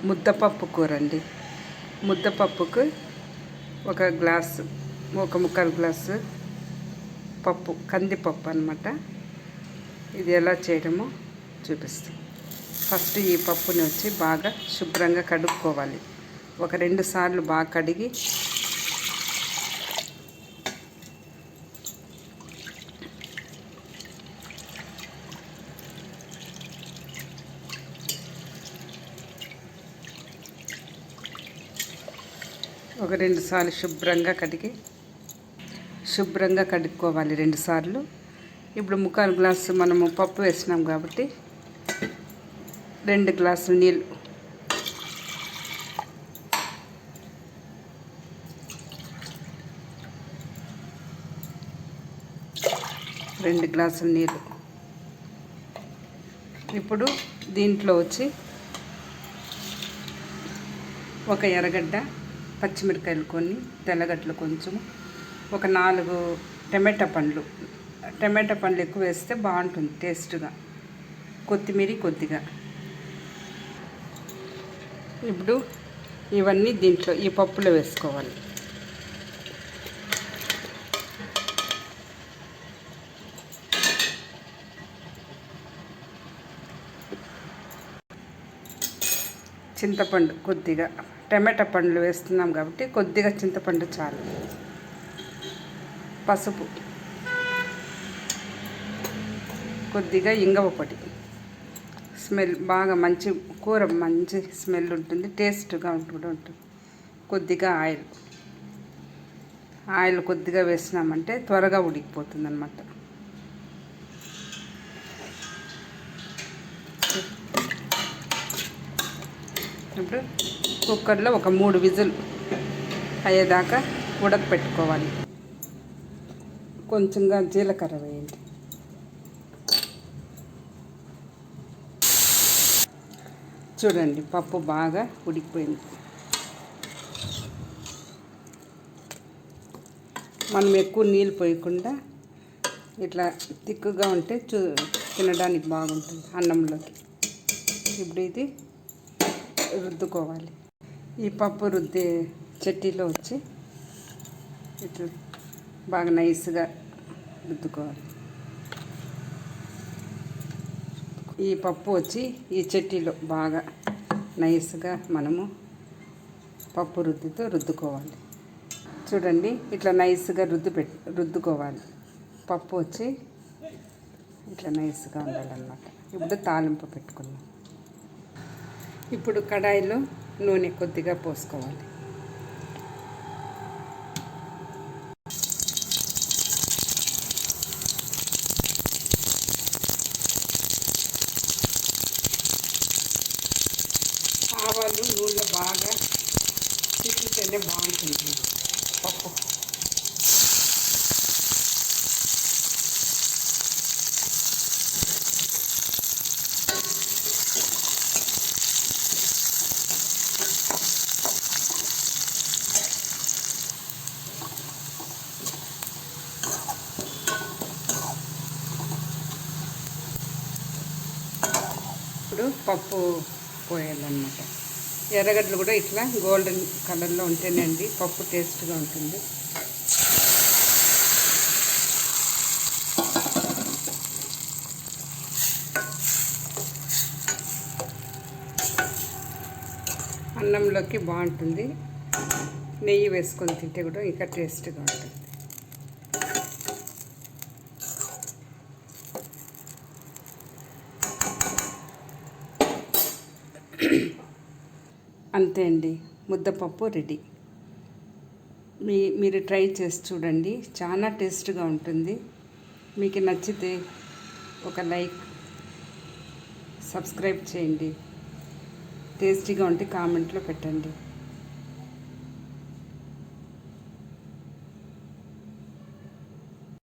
ముద్దపప్పు కూర అండి. ముద్దపప్పుకు ఒక గ్లాసు, ఒక ముక్కాలు గ్లాసు పప్పు, కందిపప్పు అన్నమాట. ఇది ఎలా చేయడమో చూపిస్తాం. ఫస్ట్ ఈ పప్పుని వచ్చి బాగా శుభ్రంగా కడుక్కోవాలి. ఒక 2 సార్లు బాగా కడిగి శుభ్రంగా కడుక్కోవాలి 2 సార్లు. ఇప్పుడు ముక్కాలు గ్లాసు మనము పప్పు వేసినాం కాబట్టి 2 గ్లాసులు నీళ్ళు, ఇప్పుడు దీంట్లో వచ్చి ఒక ఎర్రగడ్డ, పచ్చిమిరకాయలు కొన్ని, తెల్లగడ్డలు కొంచెం, ఒక 4 టమాటా పండ్లు ఎక్కువ వేస్తే బాగుంటుంది టేస్ట్గా, కొత్తిమీర కొద్దిగా. ఇప్పుడు ఇవన్నీ దీంట్లో ఈ పప్పులో వేసుకోవాలి. చింతపండు కొద్దిగా, టమాటా పండ్లు వేస్తున్నాం కాబట్టి కొద్దిగా చింతపండు చాలు. పసుపు, కొద్దిగా ఇంగువ పొడి, స్మెల్ బాగా మంచి కూర, మంచి స్మెల్ ఉంటుంది, టేస్ట్గా కూడా ఉంటుంది. కొద్దిగా ఆయిల్ కొద్దిగా వేసినామంటే త్వరగా ఉడికిపోతుంది అన్నమాట. ఇప్పుడు కుక్కర్లో ఒక 3 విజిల్ అయ్యేదాకా ఉడకపెట్టుకోవాలి. కొంచెంగా జీలకర్ర వేయండి. చూడండి, పప్పు బాగా ఉడికిపోయింది. మనం ఎక్కువ నీళ్ళు పోయకుండా ఇట్లా తిక్కుగా ఉంటే తినడానికి బాగుంటుంది అన్నంలోకి. ఇప్పుడు ఇది రుద్దుకోవాలి. ఈ పప్పు రుద్దే చట్నీలో వచ్చి ఇట్లా బాగా నైస్గా రుద్దుకోవాలి. ఈ పప్పు వచ్చి ఈ చట్నీలో బాగా నైస్గా మనము పప్పు రుద్దుకోవాలి. చూడండి, ఇట్లా నైస్గా రుద్దుకోవాలి. పప్పు వచ్చి ఇట్లా నైస్గా ఉండాలన్నమాట. ఇప్పుడు తాలింపు పెట్టుకుందాం. ఇప్పుడు కడాయిలో నూనె కొద్దిగా పోసుకోవాలి. ఆవాలు నూనె బాగా చిక్కుతేనే బాగుంటుంది పప్పు. ఇప్పుడు పప్పు పోయాలన్నమాట. ఎర్రగడ్డలు కూడా ఇట్లా గోల్డెన్ కలర్లో ఉంటేనే అండి పప్పు టేస్ట్గా ఉంటుంది. అన్నంలోకి బాగుంటుంది. నెయ్యి వేసుకొని తింటే కూడా ఇంకా టేస్ట్గా ఉంటుంది. అంతే అండి, ముద్దపప్పు రెడీ. మీరు ట్రై చేసి చూడండి, చాలా టేస్ట్గా ఉంటుంది. మీకు నచ్చితే ఒక లైక్, సబ్స్క్రైబ్ చేయండి. టేస్టీగా ఉంటే కామెంట్లో పెట్టండి.